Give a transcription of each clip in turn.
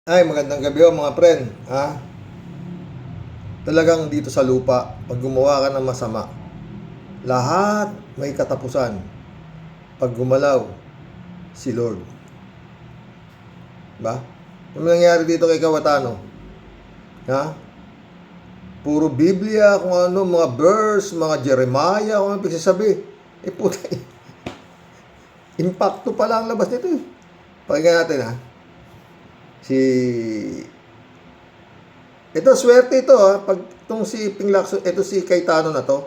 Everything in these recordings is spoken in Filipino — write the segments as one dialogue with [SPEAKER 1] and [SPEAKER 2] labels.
[SPEAKER 1] Ay, magandang gabi ho mga friend. Ha? Talagang dito sa lupa, pag gumawa ka ng masama, lahat may katapusan. Pag gumalaw, si Lord. Ba? Ano nangyari dito kay Kawatano? Ha? Puro Biblia, kung ano, mga verse, mga Jeremiah, kung ano pagsasabi. Puta, impacto pala ang labas nito eh. Pakinggan natin ha. Ito, swerte ito ha. Pag itong si Ping Lacson, ito si Cayetano na to.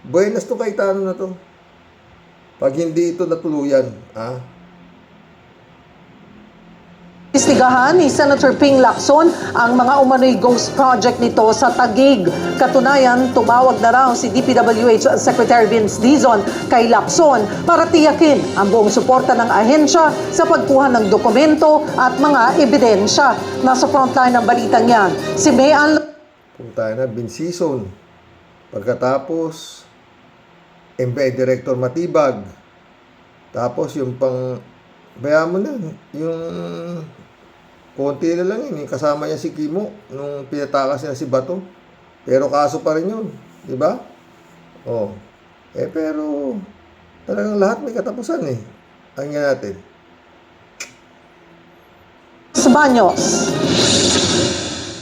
[SPEAKER 1] Buenas to Cayetano na to. Pag hindi ito natuluyan, ha?
[SPEAKER 2] Istigahan ni Senator Ping Lacson ang mga umano'y ghost project nito sa Taguig. Katunayan, tumawag na raw si DPWH Secretary Vince Dizon kay Lacson para tiyakin ang buong suporta ng ahensya sa pagkuha ng dokumento at mga ebidensya. Nasa frontline ng balitang yan, si Mayan.
[SPEAKER 1] Punta na, Binsison. Pagkatapos, MPI Director Matibag. Tapos yung pang, bayaan mo na, yung konti na lang yun. Kasama niya si Kimo nung pinatakas niya si Bato. Pero kaso pa rin yun. Di ba? Oh. Pero talagang lahat may katapusan eh. Tingnan natin.
[SPEAKER 2] Baños.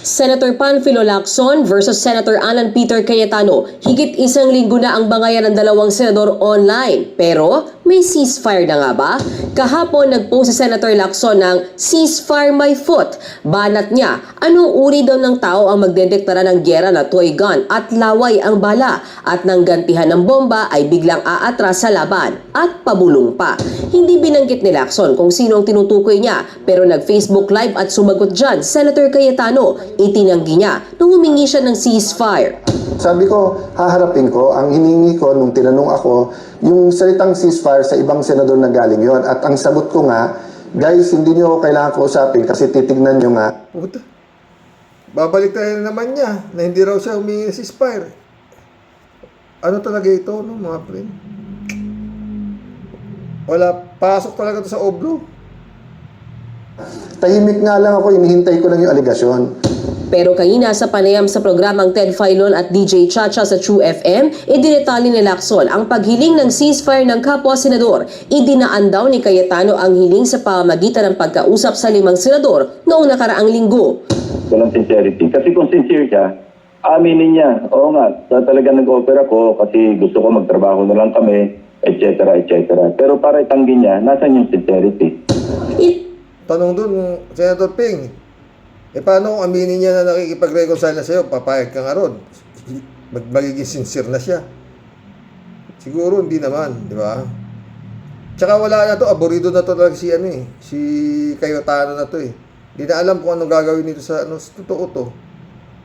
[SPEAKER 3] Senator Panfilo Lacson versus Senator Alan Peter Cayetano. Higit isang linggo na ang bangayan ng dalawang senador online. Pero may ceasefire na nga ba? Kahapon nagpost si Senator Lacson ng ceasefire my foot. Banat niya, anong uri daw ng tao ang magdedeklara ng gyera na toy gun at laway ang bala at nang gantihan ng bomba ay biglang aatras sa laban at pabulong pa. Hindi binanggit ni Lacson kung sino ang tinutukoy niya pero nag-Facebook Live at sumagot dyan Senator Cayetano. Itinanggi niya nung humingi siya ng ceasefire.
[SPEAKER 4] Sabi ko, haharapin ko. Ang hiningi ko nung tinanong ako, yung salitang ceasefire sa ibang senador na galing yon. At ang sagot ko nga, guys, hindi niyo ako kailangan kausapin kasi titignan niyo nga.
[SPEAKER 1] Puta. Babalik tayo na naman niya na hindi raw siya humingi ng ceasefire. Ano talaga ito, no, mga friend? Wala, pasok talaga ito sa oblo.
[SPEAKER 4] Tahimik nga lang ako, hinihintay ko lang yung aligasyon.
[SPEAKER 3] Pero kanina sa panayam sa programang Ted Filon at DJ Chacha sa True FM, idinetali ni Lacson ang paghiling ng ceasefire ng kapwa senador. Idinaan daw ni Cayetano ang hiling sa pamamagitan ng pagkausap sa 5 senador noong nakaraang linggo.
[SPEAKER 5] Walang sincerity. Kasi kung sincere siya, aminin niya, oo nga, talaga nag-offer ako kasi gusto ko magtrabaho na lang kami, etc. etc. Pero para itanggi niya, nasan yung sincerity?
[SPEAKER 1] Tanong dun, Senator Ping, paano kung aminin niya na nakikipag-reconcile na sa'yo, papayag ka nga ron? Magiging sincere na siya. Siguro hindi naman, di ba? Tsaka wala na to, aburido na to talaga si si Cayetano na to eh. Hindi na alam kung anong gagawin nito sa totoo to.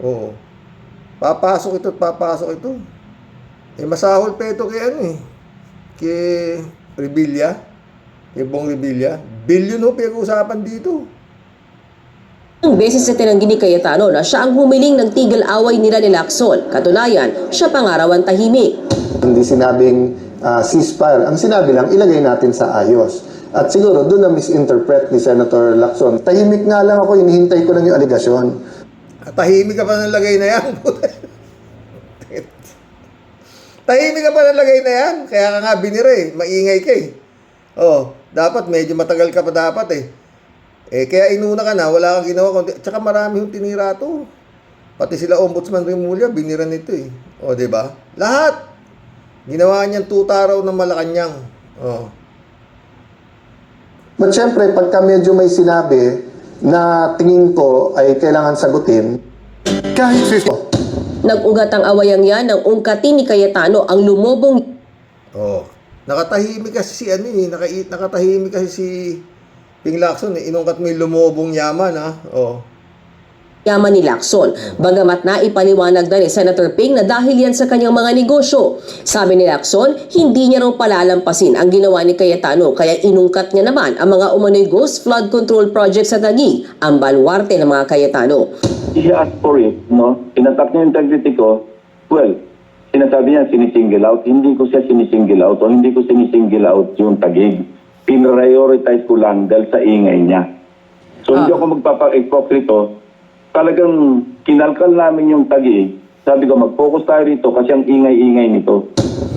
[SPEAKER 1] Oo. Papasok ito. Masahol pa ito kay kay Revilla. Kay Bong Revilla. Billion ho pinag-uusapan dito.
[SPEAKER 3] Ang beses na tinanggi ni Cayetano na siya ang humiling ng tigil away nila ni Lacson. Katunayan, siya pangarawan tahimik.
[SPEAKER 4] Hindi sinabing ceasefire. Ang sinabi lang, ilagay natin sa ayos. At siguro doon na misinterpret ni Senator Lacson. Tahimik nga lang ako, hinihintay ko lang yung aligasyon.
[SPEAKER 1] Tahimik ka pa ng lagay na yan. Tahimik ka pa ng lagay na yan. Kaya ka nga binira eh. Maingay ka eh. Oh, dapat medyo matagal ka pa dapat eh. Kaya inuna ka na, wala kang ginawa. Tsaka marami yung tinira to. Pati sila Ombudsman Remulla, binira nito eh. O, diba? Lahat. Ginawa niyang tutaraw ng Malacanang. O.
[SPEAKER 4] But syempre, pagka medyo may sinabi na tingin ko ay kailangan sagutin, kahit
[SPEAKER 3] Nag-ugat ang awayang yan ng ungkatin ni Cayetano ang lumobong
[SPEAKER 1] Oh. Nakatahimik kasi si nakatahimik kasi si Ping Lacson eh. Inungkat mo yung lumobong yaman ha. Oh.
[SPEAKER 3] yaman ni Lacson. Bagamat na ipaliwanag na ni Senator Ping na dahil yan sa kanyang mga negosyo. Sabi ni Lacson, hindi niya raw palalampasin ang ginawa ni Cayetano kaya inungkat niya naman ang mga umano'y ghost flood control project sa Taguig, ang baluarte ng mga Cayetano.
[SPEAKER 5] He asked for it, no? Inatak niya yung integrity ko. Well, sinasabi niya sinisingle out. Hindi ko siya sinisingle out o hindi ko sinisingle out yung Taguig. Pinrioritize ko lang dahil sa ingay niya. So hindi ako magpapa-ipokrito. Talagang kinalkal namin yung Taguig. Sabi ko, mag-focus tayo rito kasi ang ingay-ingay nito.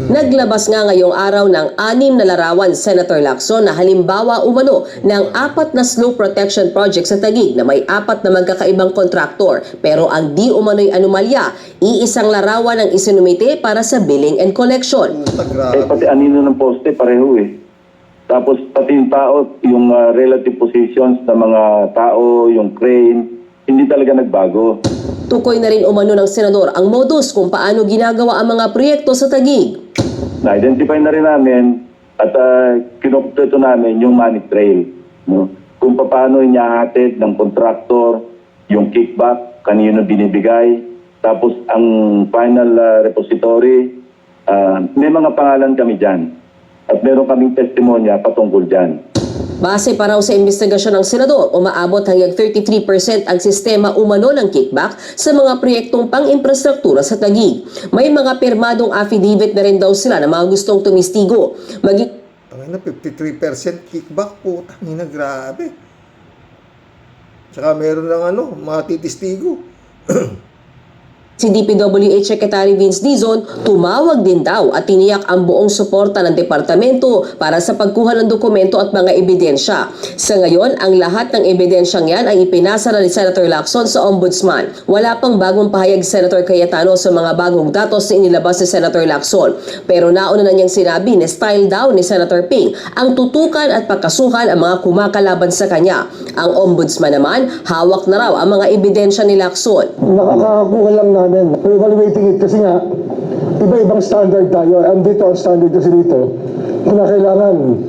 [SPEAKER 3] Naglabas nga ngayong araw ng 6 na larawan Senator Lacson na halimbawa umano ng 4 na slow protection project sa Taguig na may 4 na magkakaibang kontraktor. Pero ang di umano'y anomalya, iisang larawan ang isinumite para sa billing and collection.
[SPEAKER 1] Puta, grabe.
[SPEAKER 5] Pati anino ng poste, pareho Tapos pati yung tao, yung relative positions ng mga tao, yung crane, hindi talaga nagbago.
[SPEAKER 3] Tukoy na rin umano ng senador ang modus kung paano ginagawa ang mga proyekto sa Taguig.
[SPEAKER 5] Na-identify na rin namin at kinumpleto namin yung money trail. No? Kung paano inihahatid ng contractor, yung kickback, kanino binibigay, tapos ang final repository, may mga pangalan kami dyan. At meron kaming testimonya patungkol dyan.
[SPEAKER 3] Base pa raw sa investigasyon ng senador, umaabot hanggang 33% ang sistema umano ng kickback sa mga proyektong pang-infrastruktura sa Taguig. May mga pirmadong affidavit na rin daw sila na mga gustong tumistigo.
[SPEAKER 1] Tangin na, 53% kickback po. Tangin na, grabe. Tsaka meron lang mga titistigo.
[SPEAKER 3] Si DPWH Secretary Vince Dizon tumawag din daw at tiniyak ang buong suporta ng departamento para sa pagkuha ng dokumento at mga ebidensya. Sa ngayon, ang lahat ng ebidensyang yan ay ipinasa na ni Senator Lacson sa Ombudsman. Wala pang bagong pahayag Senator Cayetano sa mga bagong datos na inilabas ni Senator Lacson. Pero nauna na niyang sinabi na style daw ni Senator Ping ang tutukan at pagkasuhan ang mga kumakalaban sa kanya. Ang Ombudsman naman, hawak na raw ang mga ebidensya ni Lacson.
[SPEAKER 6] Nakakakuha lang namin. We're evaluating it kasi nga, iba-ibang standard tayo. And dito, ang standard kasi dito, kung kailangan,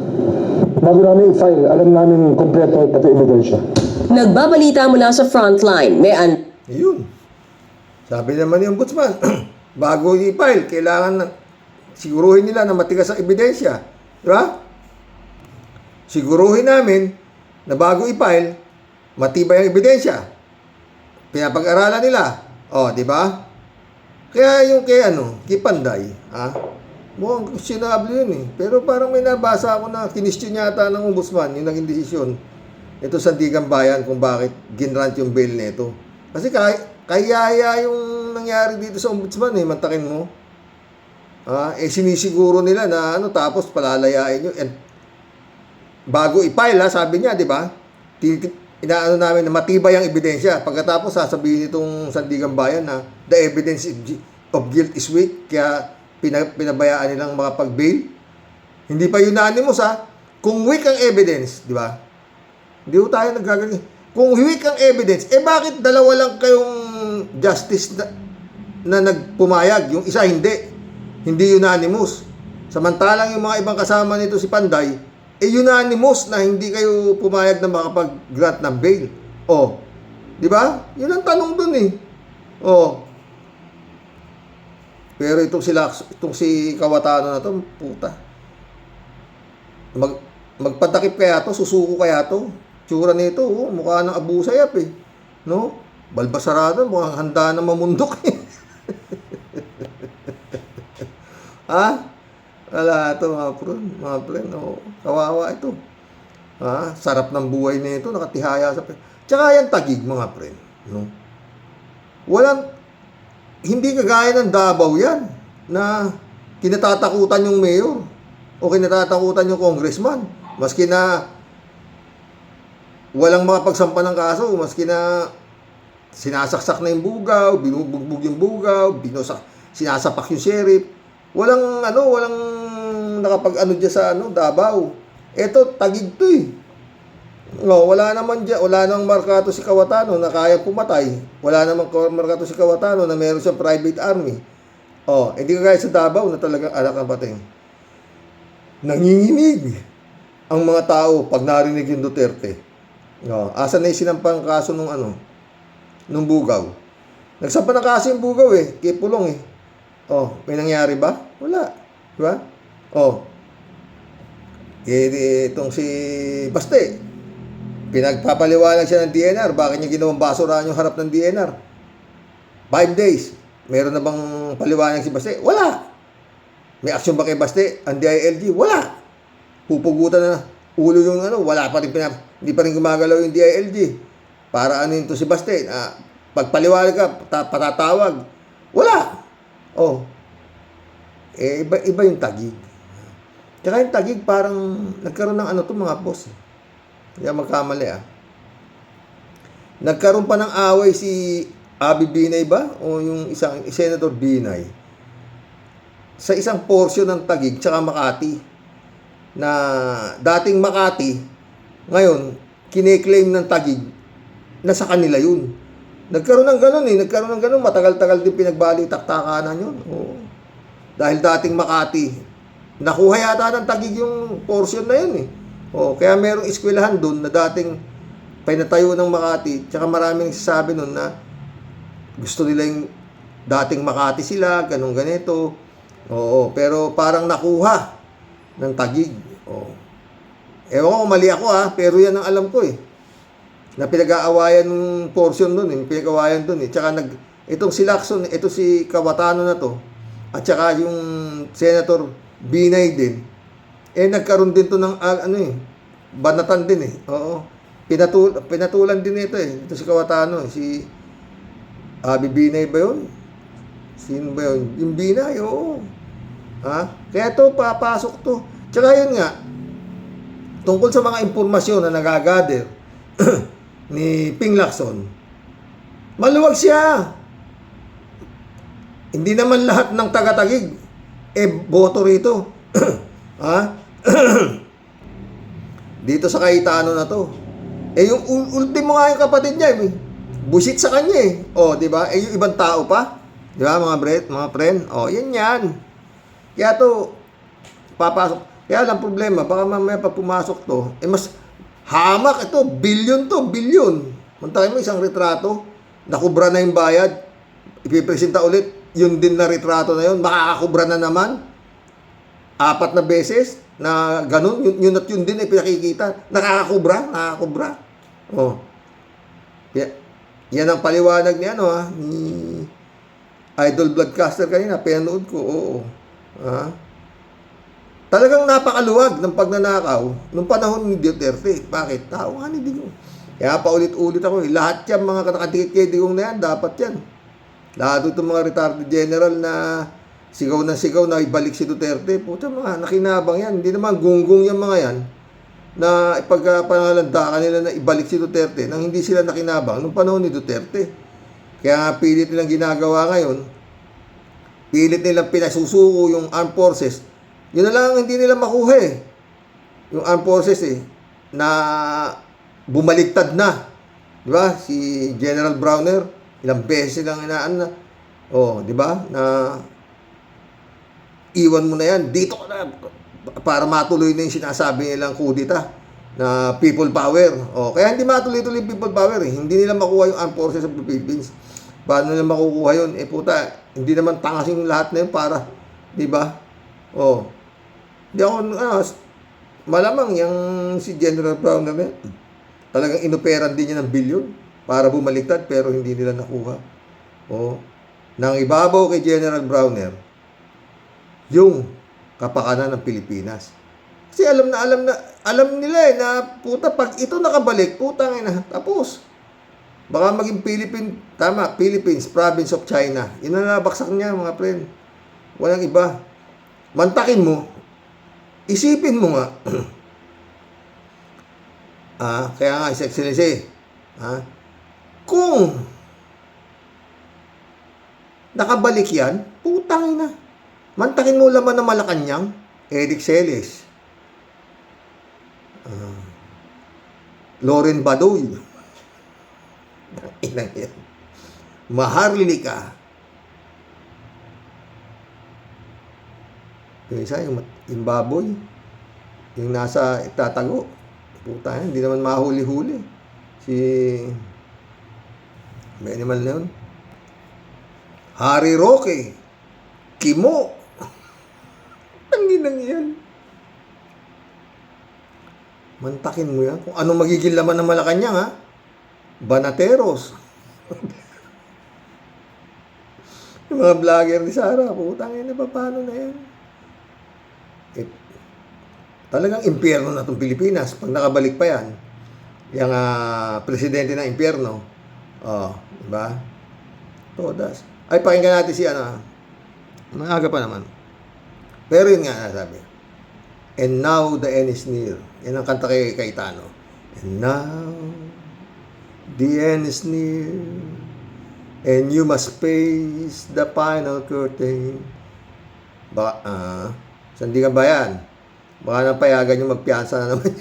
[SPEAKER 6] bago namin i-file, alam namin kompleto pati ebidensya.
[SPEAKER 3] Nagbabalita mula sa frontline,
[SPEAKER 1] Yun. Sabi naman yung ombudsman, bago i-file, kailangan siguruhin nila na matigas ang ebidensya. Di ba? Siguruhin namin na bago i-file, matibay ang ebidensya. Pinapag-aralan nila. Oh, di ba? Kaya yung kay Panday, mukhang questionable yun Pero parang may nabasa ako na kinistyon yata ng ombudsman, yung naging desisyon. Ito sa Sandigan Bayan kung bakit ginrant yung bail nito. Kasi kaya yung nangyari dito sa ombudsman mantakin mo. Sinisiguro nila na tapos palalayain nyo. And bago i-file sabi niya, di ba? Inaano namin na matibay ang ebidensya. Pagkatapos sasabihin itong Sandigan Bayan na the evidence of guilt is weak, kaya pinabayaan nilang mga pag-bail. Hindi pa unanimous Kung weak ang evidence, di ba? Hindi ko tayo nagagaling. Kung weak ang evidence, bakit dalawa lang kayong justice na nagpumayag? Yung isa hindi. Hindi unanimous. Samantalang yung mga ibang kasama nito si Panday, unanimous na hindi kayo pumayag na makapag-grant ng bail. Di ba? Yun ang tanong dun Pero itong si Kawatano na to, puta. Magpatakip kaya to, susuko kaya to. Tsura nito, mukha ng Abu Sayyaf No? Balbasarado, mukhang handa na mamundok Wala ito mga pre, kawawa ito. Sarap ng buhay nito, nakatihaya sa Tsaka yan Taguig mga pre, no? Hindi kagaya ng Davao yan na kinatatakutan yung mayor o kinatatakutan yung congressman. Maski na walang makapagsampa ng kaso, maski na sinasaksak na yung bugaw, binubugbog yung bugaw, sinasapak yung sheriff. Walang nakapag-ano dyan sa Davao. Eto, Taguig to wala namang markato si Kawatano na kaya pumatay. Wala namang markato si Kawatano na meron siyang private army. Hindi kagaya sa Davao na talagang anak ng pating. Nanginginig ang mga tao pag narinig yung Duterte. Asa na yung sinampang kaso nung bugaw. Nagsampa ng kaso yung bugaw kay Pulong may nangyari ba? Wala. Diba? Itong si Baste, pinagpapaliwanag siya ng DNR. Bakit niya ginawang basurahan yung harap ng DNR? 5 days. Meron na bang paliwanag si Baste? Wala. May aksyon ba kay Baste? Ang DILG? Wala. Pupugutan na. ulo yung ano, wala pa rin hindi pa rin gumagalaw yung DILG. Para ano yun to si Baste, pagpaliwanag ka, patatawag. Wala. Oh. Iba yung Taguig. Tsaka yung Taguig parang nagkaroon ng ano to mga boss. Kaya magkamali Nagkaroon pa ng away si Abi Binay ba? O yung isang Senator Binay. Sa isang portion ng Taguig tsaka Makati. Na dating Makati, ngayon, kine-claim ng Taguig na sa kanila yun. Nagkaroon ng ganun matagal-tagal din pinagbalitak-takanan yun. Oo. Dahil dating Makati, nakuha yata ng Taguig yung portion na yun Oo, kaya merong eskwelahan doon na dating pinatayo ng Makati, tsaka maraming nagsasabi nun na gusto nila yung dating Makati sila, ganito. Oo, pero parang nakuha ng Taguig. Oo. Ewan ko, mali ako pero yan ang alam ko na pinag-aawayan ng portion doon pinag-aawayan doon Tsaka itong si Lacson, ito si Kawatano na to, at tsaka yung Senator Binay din, nagkaroon din to ng banatan din Oo. Pinatulan din ito ito si Kawatano, si Abi Binay ba yun? Sino ba yun? Yung Binay, oo. Kaya to, papasok to. Tsaka yun nga, tungkol sa mga impormasyon na nagagather ni Ping Lacson, maluwag siya. Hindi naman lahat ng taga-Taguig boto rito. Dito sa Cayetano na to. Yung ultimo nga yung kapatid niya, busit sa kanya di ba? Yung ibang tao pa, di ba mga friend? Yan. Kaya to, papasok. Kaya lang problema, baka mamaya pa pumasok to, mas hamak ito, billion. Mantakin mo isang retrato, nakubra na yung bayad, ipipresenta ulit, yun din na retrato na yun, makakakubra na naman, 4 na beses, na ganun, yun at yun din pinakikita, nakakakubra. Yan ang paliwanag ni ni Idol Bloodcaster kanina, pinanood ko, Talagang napakaluwag ng pagnanakaw nung panahon ni Duterte. Bakit? Tao nga ni Digong. Kaya paulit-ulit ako. Lahat yan, mga nakadikit kay Digong na yan, dapat yan. Lahat itong mga retired general na sigaw na ibalik si Duterte. Puta mga nakinabang yan. Hindi naman gunggong yung mga yan na ipagpangalandakan nila na ibalik si Duterte nang hindi sila nakinabang nung panahon ni Duterte. Kaya nga pilit nilang ginagawa ngayon, pilit nilang pinasusuko yung armed forces. Yun na lang hindi nila makuha yung armed forces na bumaliktad na. Di ba? Si General Browner, ilang beses silang inaan na. Di ba? Na iwan mo na yan. Dito ka na. Para matuloy na yung sinasabi nilang kudita na people power. Kaya hindi matuloy-tuloy yung people power Hindi nila makuha yung armed forces of the Philippines. Paano nila makukuha yun? Puta, hindi naman tangas yung lahat na yun para, di ba? Di ako, malamang yung si General Browner na talagang inoperan din niya ng bilyon para bumaliktad pero hindi nila nakuha. Nang ibabaw kay General Browner yung kapakanan ng Pilipinas. Kasi alam nila na puta, pag ito nakabalik, putang ina, tapos. Baka maging Philippines, province of China. Yun na nabaksak niya, mga friend. Walang iba. Mantakin mo, isipin mo nga, kaya nga, His Excellency, kung nakabalik yan, putang ina. Mantakin mo laman ng Malacanang, Eric Celes, Loren Badoy, inang yan, Maharlika, yung isa, yung baboy, yung nasa itatago, puta yan, hindi naman mahuli-huli. May animal na yun. Harry Roque, Kimo, tanginang yan. Mantakin mo yan. Kung anong magiging laman ng Malacanang, Banateros. Yung mga vlogger ni Sara, putang ina, paano na yan? Talagang impyerno na itong Pilipinas. Pag nakabalik pa yan, yung presidente ng impyerno, diba? Todas. Ay, pakinggan natin si maaga pa naman. Pero yun nga, sabi. And now the end is near. Yan ang kanta kay Cayetano. And now the end is near. And you must face the final curtain. Sandigan ba yan? Baka napayagan yung magpiyansa na naman.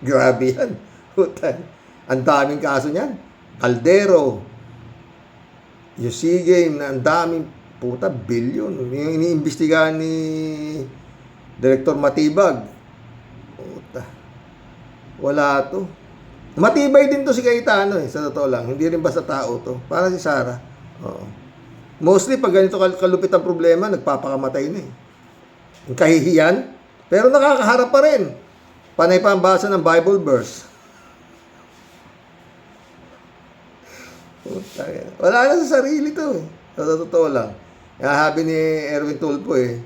[SPEAKER 1] Grabe yan. Putan. Ang daming kaso niyan. Caldero. Yung SEA Game na ang daming bilyon. Yung iniimbestigahan ni Director Matibag. Puta. Wala to. Matibay din to si Cayetano sa totoo lang. Hindi rin basta tao to. Para si Sara. Oo. Mostly pag ganito kalupit ang problema, nagpapakamatay na eh. Yung kahihiyan. Pero nakakaharap pa rin. Panay pa ang basa ng Bible verse. Puta, wala na sa sarili to eh. Sa totoo lang. Sabi ni Erwin Tulfo eh.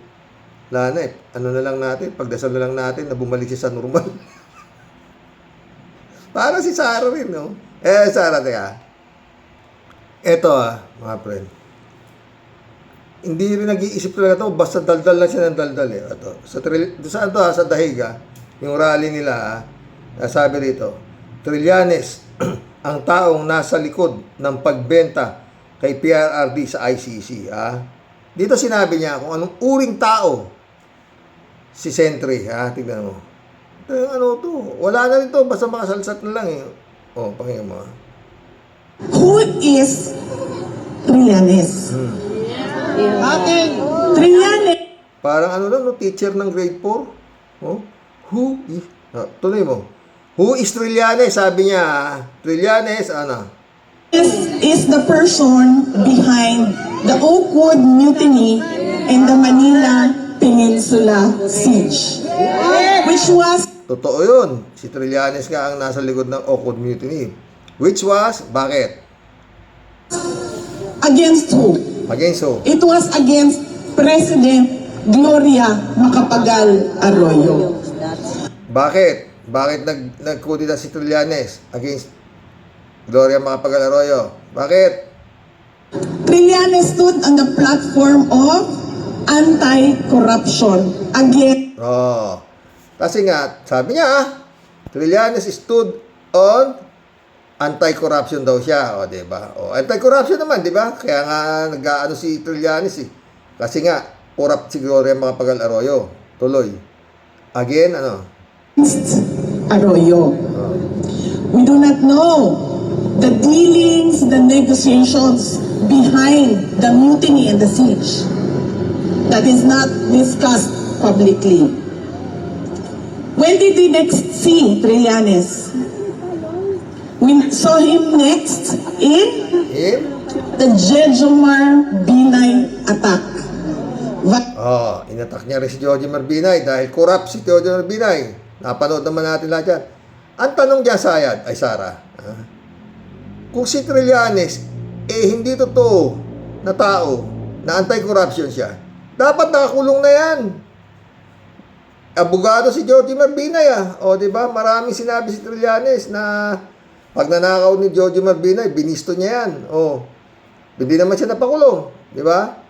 [SPEAKER 1] Wala na eh. Ano na lang natin, pagdasal na lang natin na bumalik siya sa normal. Para si Sara rin, no? Sara, teka. Eto mga friend. Hindi rin nag-iisip talaga to, basta daldal lang siya ng daldal eh. Ito. Sa Dahig yung rally nila sabi rito, Trillanes, ang taong nasa likod ng pagbenta kay PRRD sa ICC. Dito sinabi niya kung anong uring tao si Sentry. Tignan mo. Ano to? Wala na rin to. Basta makasalsat na lang eh. Pakinggan mo.
[SPEAKER 7] Who is Trillanes? Trillanes.
[SPEAKER 1] Parang ano lang, no? Teacher ng grade 4. Who is... tuloy mo. Who is Trillanes? Sabi niya, Trillanes,
[SPEAKER 7] Is the person behind the Oakwood Mutiny and the Manila Peninsula Siege, which was
[SPEAKER 1] Totoo yun. Si Trillanes nga ang nasa likod ng Oakwood Mutiny. Which was, bakit?
[SPEAKER 7] against who?
[SPEAKER 1] Against who?
[SPEAKER 7] It was against President Gloria Macapagal Arroyo.
[SPEAKER 1] Bakit? Bakit nagkudita si Trillanes against Gloria Macapagal Arroyo? Bakit?
[SPEAKER 7] Trillanes stood on the platform of anti-corruption against
[SPEAKER 1] Kasi nga, sabi niya, Trillanes stood on anti-corruption daw siya. Diba? Anti-corruption naman, diba? Kaya nga, nag-ano si Trillanes eh. Kasi nga, corrupt si Gloria Macapagal Arroyo. Tuloy. Again,
[SPEAKER 7] Arroyo. We do not know the dealings, the negotiations behind the mutiny and the siege. That is not discussed publicly. When did we next see Trillanes? We saw him next in the Jejomar Binay attack.
[SPEAKER 1] Inatak niya rin si Jejomar Binay dahil corrupt si Jejomar Binay. Napanood naman natin lahat yan. Ang tanong dyan, Sayad, ay Sara, kung si Trillanes, hindi totoo na tao, na anti-corruption siya, dapat nakakulong na yan. Abogado si Jejomar Binay diba? Maraming sinabi si Trillanes na pag nanakaw ni Jejomar Binay, binisto niya yan. Hindi naman siya napakulong. Diba?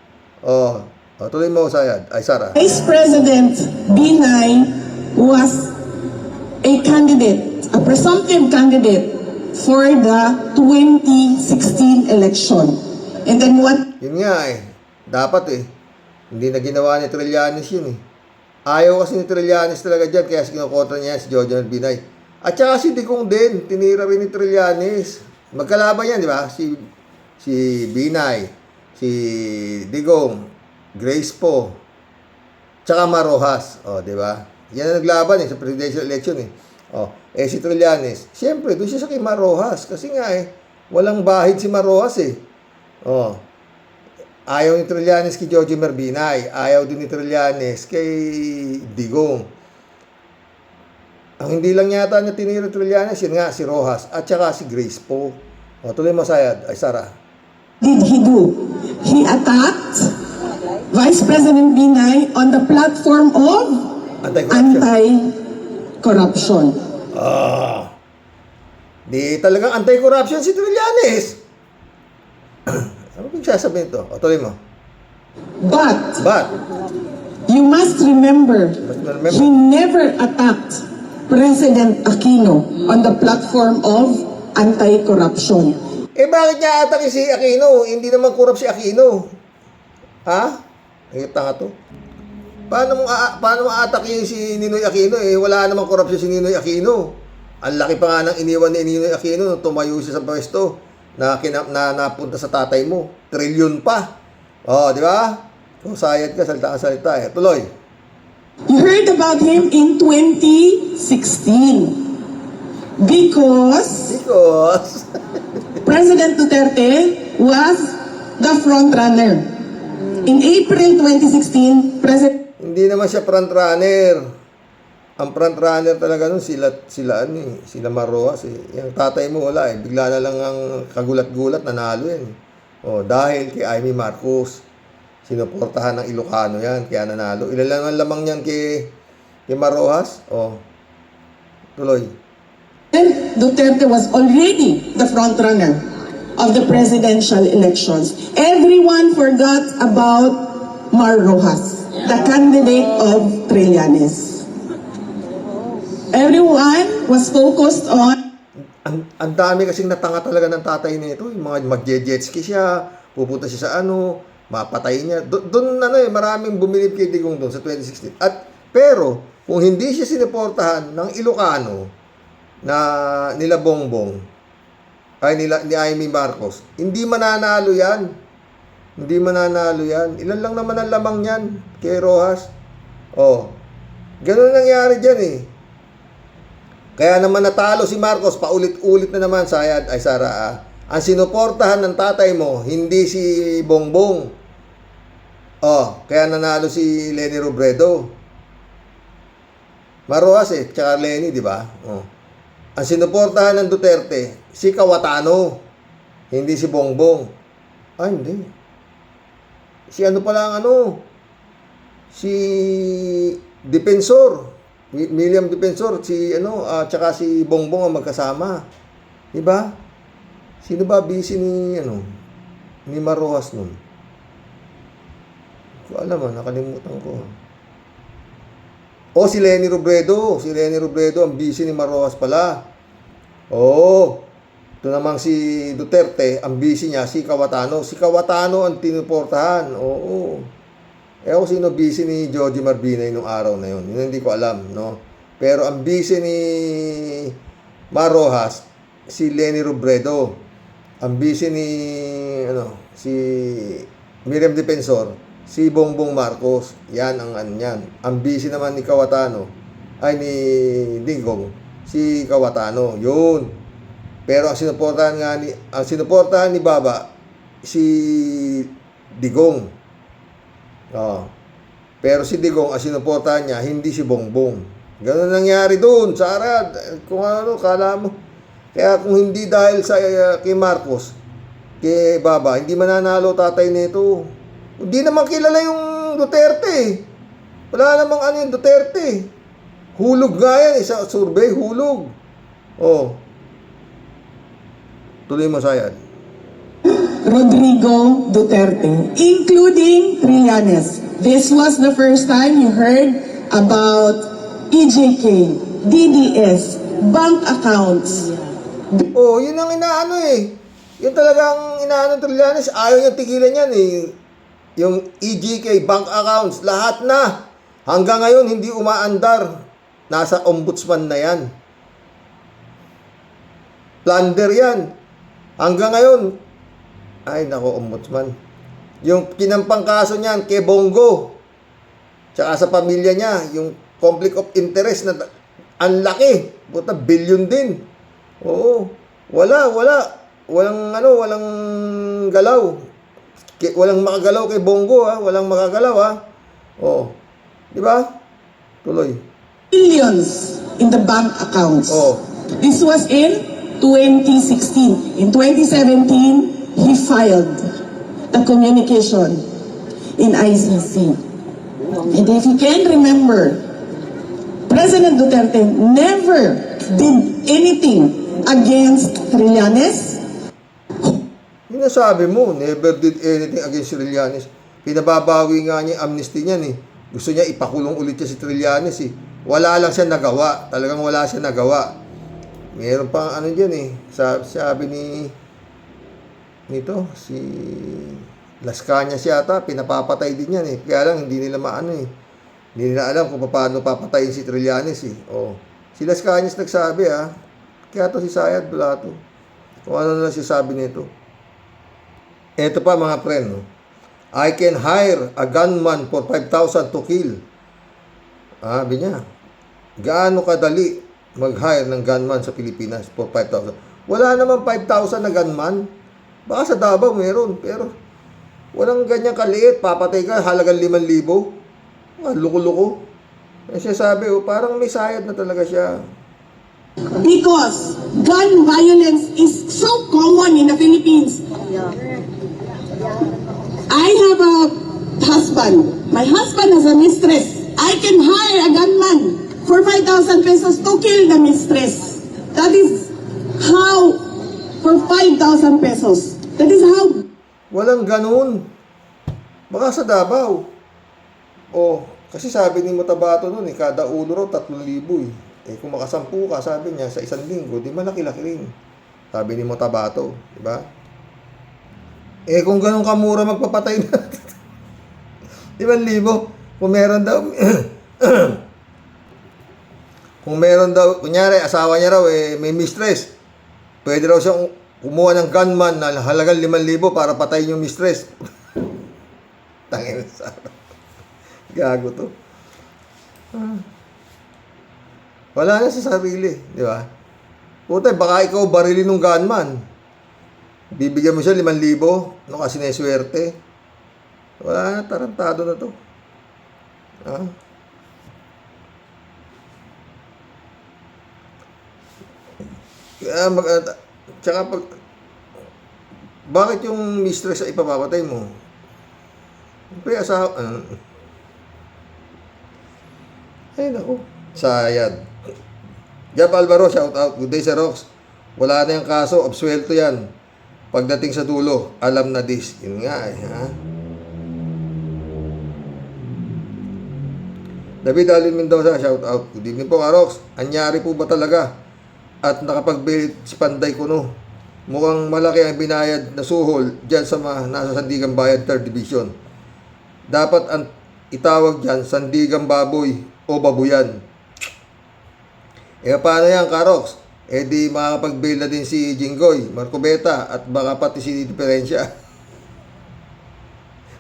[SPEAKER 1] Tuloy mo, Sayad. Ay, Sara.
[SPEAKER 7] Vice President Binay was a candidate, a presumptive candidate for the 2016 election. And then what?
[SPEAKER 1] Yun nga dapat hindi na ginawa ni Trillanes yun Ayaw kasi ni Trillanes talaga dyan, kaya kinukontra niya si Jejomar Binay. At saka si Digong din, tinira rin ni Trillanes. Magkalaban yan, di ba? Si Binay, si Digong, Grace Po, tsaka Marojas. Di ba? Yan ang naglaban sa presidential election si Trillanes, siyempre, doon siya sa kay Marojas. Kasi nga walang bahid si Marojas Ayaw ni Trillanes kay Jejomar Binay. Ayaw din ni Trillanes kay Digong. Ang hindi lang yata niya tinira Trillanes, yun nga, si Rojas at saka si Grace Po. Tuloy mo, Sayad. Ay, Sara.
[SPEAKER 7] Did he do? He attacked Vice President Binay on the platform of
[SPEAKER 1] Anti-corruption.
[SPEAKER 7] anti-corruption.
[SPEAKER 1] Di talagang anti-corruption si Trillanes. Ano bang sasabihin ito? O, tuloy mo.
[SPEAKER 7] But
[SPEAKER 1] But,
[SPEAKER 7] you must remember,
[SPEAKER 1] remember.
[SPEAKER 7] he never attacked President Aquino on the platform of anti-corruption.
[SPEAKER 1] bakit niya atake si Aquino? Hindi naman kurap si Aquino. Ha? Tanga to. Paano mo atake si Ninoy Aquino? Wala namang korupsyon si Ninoy Aquino. Ang laki pa nga ng iniwan ni Ninoy Aquino nung tumayo siya sa pwesto na napunta sa tatay mo. Trilyon pa. Di ba? Sayad ka, salita ka salita Tuloy.
[SPEAKER 7] You heard about him in 2016 because President Duterte was the front runner. In April 2016,
[SPEAKER 1] Hindi naman siya front runner. Ang front runner talaga nun, sila Marroas Yung tatay mo wala Bigla na lang ang kagulat-gulat, nanalo yan. Dahil kay Amy Marcos. Sinuportahan ng Ilocano yan, kaya nanalo. Ilan lang ang lamang yan kay Marroas? Tuloy.
[SPEAKER 7] Duterte was already the front runner of the presidential elections. Everyone forgot about Mar Rojas, the candidate of Trillanes. Everyone was focused on
[SPEAKER 1] Ang dami kasing natanga talaga ng tatay nito. Yung mga magje-jetski siya, pupunta siya sa mapatay niya. Doon maraming bumilib kay Digong doon sa 2016. Pero kung hindi siya siniportahan ng Ilocano na nila Bongbong ni Amy Marcos, hindi mananalo yan. Hindi mananalo yan. Ilan lang naman ang lamang niyan kay Rojas. Ganun nangyari diyan Kaya naman natalo si Marcos, paulit-ulit na naman, Sayad, ay Sara. Ang sinuportahan ng tatay mo, hindi si Bongbong. Kaya nanalo si Leni Robredo. Marroas tsaka Leni, di ba? Ang sinuportahan ng Duterte, si Cayetano, hindi si Bongbong. Hindi. Si si Defensor. William Defensor, tsaka si Bongbong ang magkasama. Di ba? Sino ba busy ni Marroas nun? Ko alam nakalimutan ko. Si Leni Robredo. Si Leni Robredo ang busy ni Marroas pala. Ito namang si Duterte, ang busy niya, si Cayetano. Si Cayetano ang tinuportahan. Kung sino busy ni Joji Marbinay nung araw na yun. Yun hindi ko alam, no? Pero ang busy ni Marrojas, si Leni Robredo. Ang busy ni, si Miriam Defensor, si Bongbong Marcos. Yan ang yan. Ang busy naman ni Cayetano, ni Digong, si Cayetano. Yun. Pero ang sinuportahan ni Baba, si Digong. Pero si Digong, ang sinuportahan niya, hindi si Bongbong. Ganun nangyari doon sa Arad. Kung kala mo. Kaya kung hindi dahil sa kay Marcos, kay Baba, hindi mananalo tatay nito. Hindi naman kilala yung Duterte. Wala namang yung Duterte. Hulog nga yan, sa survey, hulog. Tuloy mo, Sayad.
[SPEAKER 7] Rodrigo Duterte, including Trillanes. This was the first time you heard about EJK, DDS, bank accounts.
[SPEAKER 1] Yun ang inaano Yun talagang inaano Trillanes, ayaw niyang tigilan yan Yung EJK, bank accounts, lahat na. Hanggang ngayon, hindi umaandar. Nasa ombudsman na yan. Plunder yan. Hanggang ngayon, ombudsman. Yung kinampang kaso niyan kay Bongo, tsaka sa pamilya niya, yung conflict of interest na ang laki, billion din. Walang galaw. Walang makagalaw kay Bongo, walang makagalaw, di ba? Tuloy.
[SPEAKER 7] Billions in the bank accounts. This was in 2016. In 2017, he filed the communication in ICC. And if you can remember, President Duterte never did anything against Trillanes.
[SPEAKER 1] Yung nasabi mo, never did anything against Trillanes. Pinababawi nga niya yung amnesty niyan eh. Gusto niya ipakulong ulit siya si Trillanes eh. Wala lang siya nagawa. Talagang wala siya nagawa. Meron pang ano dyan eh. Sabi nito, si Las Cañas yata, pinapapatay din yan eh. Kaya lang hindi nila maano eh. Hindi nila alam kung paano papatayin si Trillanes eh. Oh. Si Las Cañas nagsabi ah. Kaya to si Sayad Bulato. Kung ano na siya sabi nito. Ito pa mga friend. No? I can hire a gunman for 5,000 to kill. Sabi niya. Gaano kadali mag-hire ng gunman sa Pilipinas for 5,000? Wala naman 5,000 na gunman. Baka sa Davao meron. Pero walang ganyan kaliit. Papatay ka halagang 5,000. Luko-luko. Siya sabi, oh, parang may sayad na talaga siya.
[SPEAKER 7] Because gun violence is so common in the Philippines. I have a husband. My husband has a mistress. I can hire a gunman for 5,000 pesos to kill the mistress. That is how, for 5,000 pesos. That is how.
[SPEAKER 1] Walang ganun. Baka sa Davao. Oh, kasi sabi ni Mutabato nun, kada ulo raw 3,000 eh. Eh kung makasampu ka, sabi niya, sa isang linggo, di malaki-laki rin. Sabi ni Mutabato, di ba? Eh kung ganun kamura magpapatay na. 5,000. Kung meron daw, kung meron daw, kunyari, asawa niya raw, eh, may mistress. Pwede raw siyang kumuha ng gunman na halagang 5,000 para patayin yung mistress. Tangin sa gago to. Wala na sa sarili, di ba? Puta, baka ikaw barilin ng gunman. Bibigyan mo siya 5,000, no kasi naiswerte. Wala na, tarantado na to. Ha? Kaya tsaka bakit yung mistress ay ipapapatay mo? Siyempre, asawa, ay, naku. Sayad. Jab Alvaro, shout out. Good day, Sir Rox. Wala na yung kaso. Absuelto yan. Pagdating sa dulo, alam na this. Yun nga eh, ha? David Alvin Mendoza, shout out. Good evening po, Rox. Anyari po ba talaga? At nakapag-bait si Panday Kuno. Mukhang malaki ang binayad na suhol dyan sa nasa Sandigan Bayan 3rd Division. Dapat ang itawag dyan, Sandigan Baboy o babuyan. Eh paano yan, Karox? Eh di makakapag-bail na din si Jinggoy, Marco Beta at baka pati si Diferensya.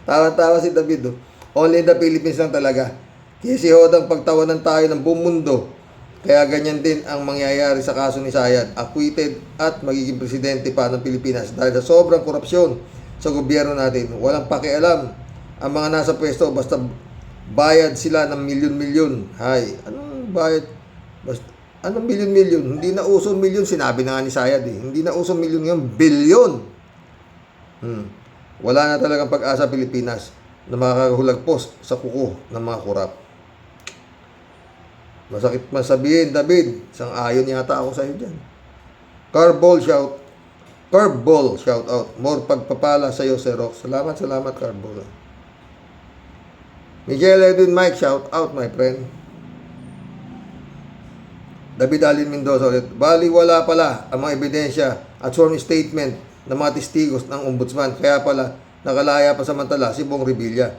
[SPEAKER 1] Tawa-tawa si David. Oh. Only in the Philippines lang talaga. Kasi hodang pagtawanan tayo ng buong mundo. Kaya ganyan din ang mangyayari sa kaso ni Sayad. Acquitted at magiging presidente pa ng Pilipinas dahil sa sobrang korupsyon sa gobyerno natin. Walang pakialam ang mga nasa pwesto basta bayad sila ng milyon-milyon. Hay, anong bayad? Basta, anong milyon-milyon? Hindi na uso milyon, sinabi na nga ni Sayad eh. Hindi na uso milyon yung bilyon. Wala na talagang pag-asa Pilipinas na makakahulagpos sa kuko ng mga kurap. Masakit man sabihin, David. Isang ayon yata ako sa iyo dyan. Carbol, shout out. More pagpapala sa iyo, Sir Rox. Salamat, Carbol. Miguel Edwin Mike, shout out, my friend. David Alin Mendoza ulit. Bali, wala pala ang mga ebidensya at sworn statement ng mga testigos ng ombudsman. Kaya pala, nakalaya pa samantala si Bong Revilla.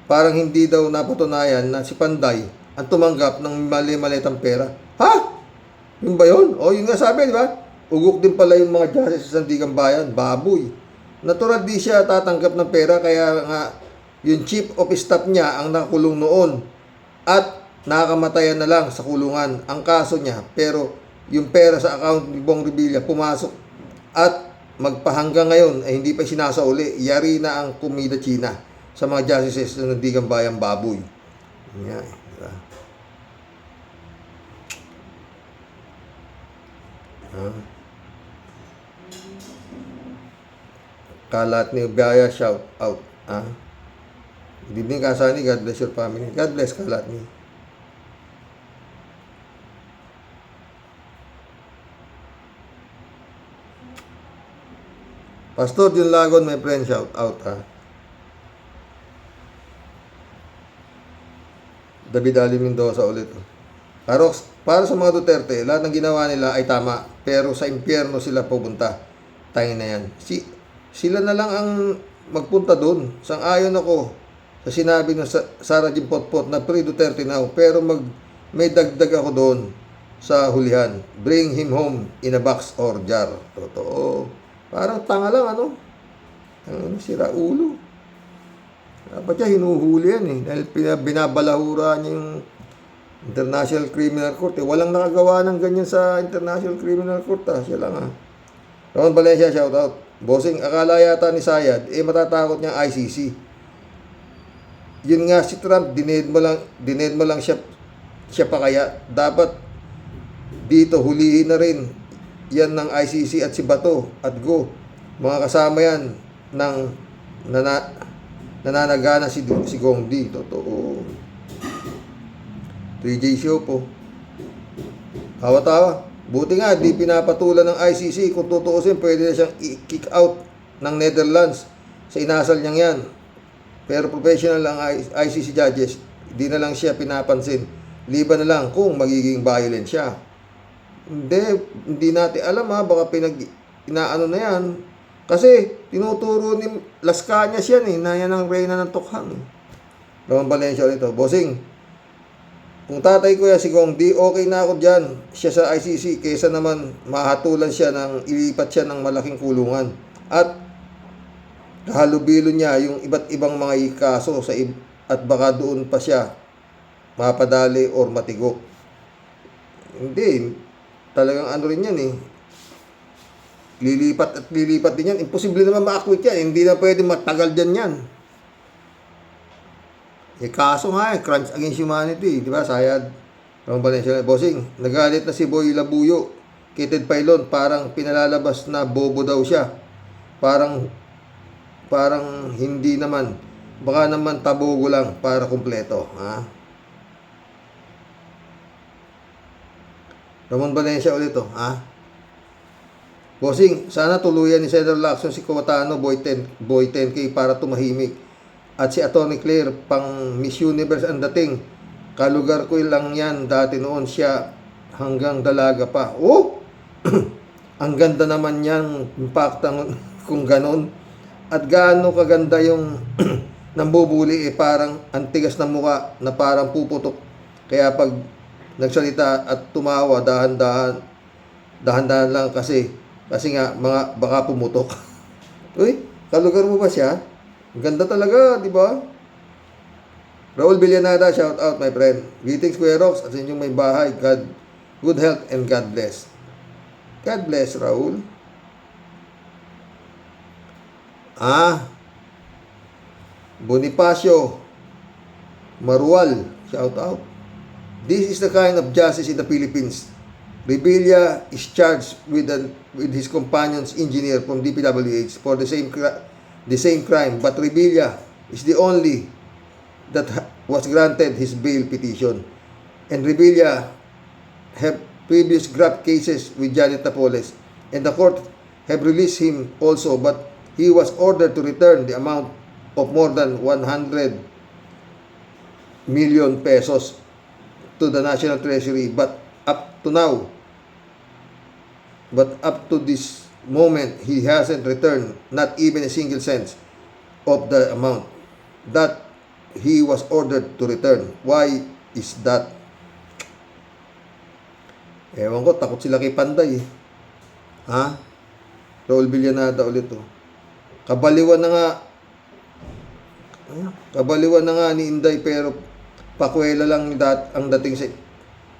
[SPEAKER 1] Parang hindi daw napatunayan na si Panday ang tumanggap ng mali-malitang pera. Ha? Yun ba yun? O, yun nga sabi, di ba? Ugok din pala yung mga justice sa Sandigan Bayan. Baboy. Natural di siya tatanggap ng pera, kaya nga yung chief of staff niya ang nakakulong noon at nakakamatayan na lang sa kulungan ang kaso niya, pero yung pera sa account ni Bong Revilla pumasok at magpahanggang ngayon ay hindi pa sinasauli. Yari na ang kumida China sa mga justices ng Sandigan Bayan. Baboy. Yan, diba? Kalat ni Ubaya, shout out. Good evening, Kasani. God bless your family. God bless Kalat ni. Pastor Jun Lagon, my friend, shout out ha. David Ali Mendoza ulit. Arox, para sa mga Duterte, lahat ng ginawa nila ay tama, pero sa impyerno sila pupunta. Tayo na yan. Sila na lang ang magpunta doon. Sang-ayon ako sa sinabi ng Sara Jim Potpot na pre-Duterte now, pero may dagdag ako doon sa hulihan. Bring him home in a box or jar. Totoo. Parang tanga lang, ano? Sira ulo. Dapat siya hinuhuli yan eh. Dahil binabalahura niya yung International Criminal Court eh. Walang nakagawa ng ganyan sa International Criminal Court ah. Siya lang ah. Ron Valencia, shout out. Bossing, akala yata ni Sayad, matatakot niyang ICC. Yun nga si Trump, dined mo lang siya pa kaya. Dapat dito hulihin na rin yan ng ICC at si Bato at Go. Mga kasama yan ng nananagana si Gongdi. Totoo. 3J show po. Tawa-tawa. Buti nga, di pinapatulan ng ICC. Kung tutuusin, pwede na siyang i-kick out ng Netherlands sa inasal niyang yan. Pero professional ang ICC judges, di na lang siya pinapansin. Liban na lang kung magiging violent siya. Hindi natin alam ha, baka inaano na yan. Kasi tinuturo ni Las Cañas yan eh, na yan ang reyna ng Tokhang. Ron Valencia ulit ito. Bossing, kung tatay ko yan si Gongdi, okay na ako dyan. Siya sa ICC, kesa naman mahatulan siya ilipat siya ng malaking kulungan. At kahalubilo niya yung iba't ibang mga kaso at baka doon pa siya mapadali or matigo. Hindi, talagang ano rin yan eh. Lilipat at lilipat din yan. Imposible naman ma-acquit yan. Hindi na pwede matagal dyan yan. Kaso nga Crimes Against Humanity, di ba, Sayad? Ron Valencia, bossing, nagalit na si Boy Labuyo kay Ted Pailon, parang pinalalabas na bobo daw siya. Parang hindi naman. Baka naman tabogo lang para kumpleto, ha? Ramon Valencia ulit to, ha? Bossing, sana tuluyan ni Senator Lacson si Cayetano Boy 10K para tumahimik. At si Atty. Claire, pang Miss Universe ang dating. Kalugar ko lang yan. Dati noon siya hanggang dalaga pa. Oh! Ang ganda naman yan. Impact kung ganon. At gaano kaganda yung nambubuli parang antigas na muka na parang puputok. Kaya pag nagsalita at tumawa, dahan-dahan lang kasi nga baka pumutok. Uy, kalugar mo ba siya? Ganda talaga, di ba? Raul Villanada, shout out my friend. Greetings Kuya Rox at sa inyong may bahay. Good health and God bless. God bless, Raul. Bonifacio Marual, shout out. This is the kind of justice in the Philippines. Revilla is charged with his companion's engineer from DPWH for the same crime, but Revilla is the only that was granted his bail petition. And Revilla have previous graft cases with Janet Napoles, and the court have released him also, but he was ordered to return the amount of more than 100 million pesos to the National Treasury, but up to this moment, he hasn't returned not even a single cent of the amount that he was ordered to return. Why is that? Ewan ko, takot sila kay Panday eh. Ha? Raul Villanada ulit oh. Kabaliwan na nga ni Inday, pero pakwela lang ang dating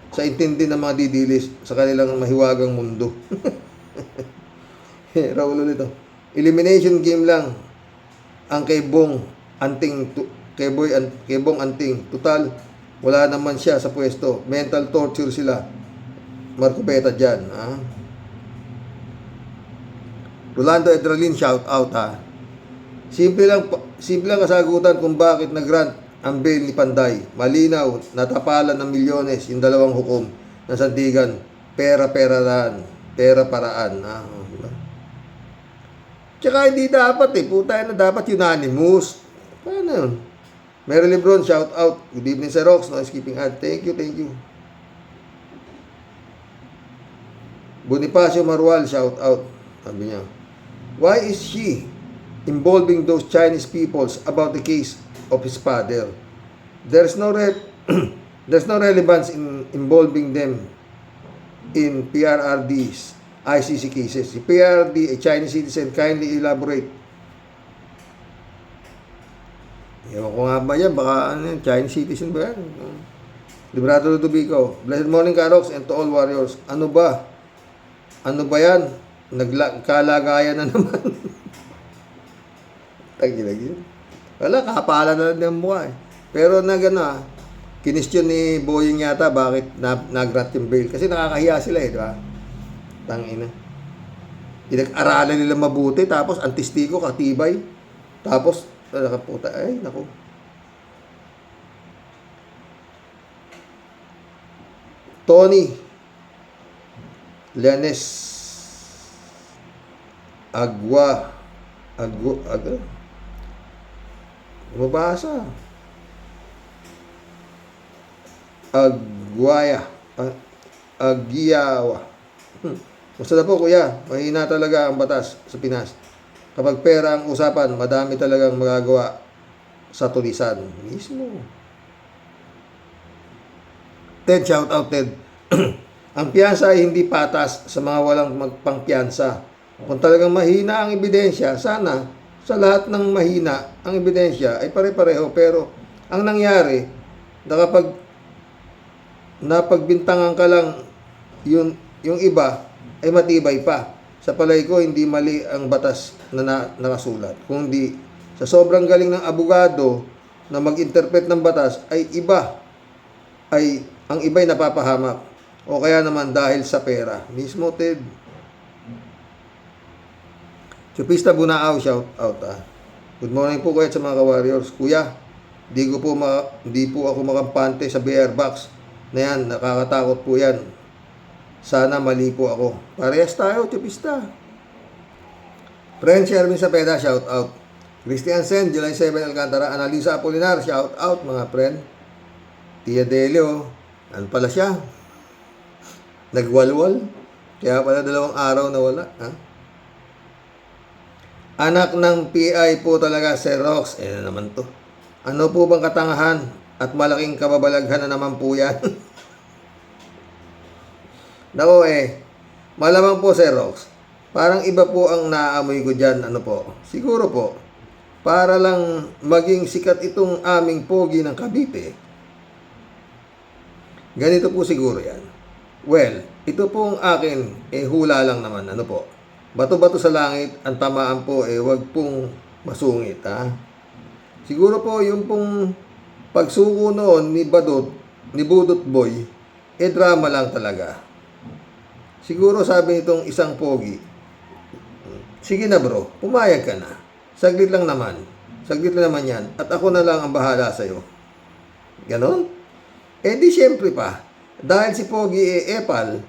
[SPEAKER 1] sa intindi ng mga didilis sa kanilang mahiwagang mundo. Raul ulit oh. Elimination game lang ang kay Bong Anting. Total, wala naman siya sa pwesto. Mental torture sila. Marco Beta dyan. Ha? Rolando Edralin, shout out ha. Simple lang kasagutan kung bakit nag-grant ang bail ni Panday. Malinaw, natapalan ng milyones yung dalawang hukom ng sandigan. Pera-paraan. Ha? Tsaka hindi dapat puta na dapat unanimous. Paano yun? Mary Lebron, shout out. Good evening sa Rox, no skipping ad. Thank you, thank you. Bonifacio Marual, shout out. Sabi niya, why is she involving those Chinese peoples about the case of his father? There's no relevance in involving them in PRRD's ICC cases. Si PRRD, a Chinese citizen, kindly elaborate. Ewan ko nga ba yan, baka Chinese citizen ba yan? Librado Ludovico, blessed morning Karox and to all warriors. Ano ba? Ano ba yan? Kalagayan na naman. Tagilag yun. Wala, kapala na lang ng mukha Pero kinestyon ni Boying yata bakit nag-grant yung bail. Kasi nakakahiya sila di ba? Tangina. Pinag-aralan nila mabuti, tapos ang testigo, katibay. Tapos, nakaputa, ay, naku. Tony Leones mabasa. Agiyawa. Basta na po kuya, mahina talaga ang batas sa Pinas. Kapag pera ang usapan, madami talagang magagawa sa tulisan. Mismo. Ted, shout out Ted. Ang piyansa ay hindi patas sa mga walang magpangpiyansa. Kung talagang mahina ang ebidensya, sana sa lahat ng mahina ang ebidensya ay pare-pareho. Pero ang nangyari, na kapag napagbintangan ka lang yung iba, ay matibay pa. Sa palay ko, hindi mali ang batas na nakasulat. Kundi sa sobrang galing ng abogado na mag-interpret ng batas, ang iba'y napapahamak. O kaya naman dahil sa pera. Mismo, Ted. Chupista Bunaaw, shout out Good morning po kuya sa mga ka-warriors. Kuya, hindi po ako makampante sa BR box na yan. Nakakatakot po yan. Sana mali po ako. Parehas tayo, Chupista. Friend Sherwin Sapeda, shout out. Christian Sen, July 7, Alcantara. Analisa Apolinar, shout out mga friend. Tia Delio, ano pala siya? Nagwalwal. Kaya pala 2 araw na wala. Ha? Anak ng PI po talaga, Sir Rox. Na naman to. Ano po bang katangahan at malaking kababalaghan na naman po yan? Nako malamang po, Sir Rox. Parang iba po ang naaamoy ko dyan. Ano po? Siguro po, para lang maging sikat itong aming pogi ng Cavite. Ganito po siguro yan. Well, ito pong akin, hula lang naman. Ano po? Bato-bato sa langit, ang tamaan po, wag pong masungit, ha? Siguro po, yung pong pagsuko noon ni Budot Boy, drama lang talaga. Siguro sabi nitong isang pogi, sige na bro, pumayag ka na. Saglit lang naman yan, at ako na lang ang bahala sa'yo. Ganon? Di syempre pa, dahil si Pogi epal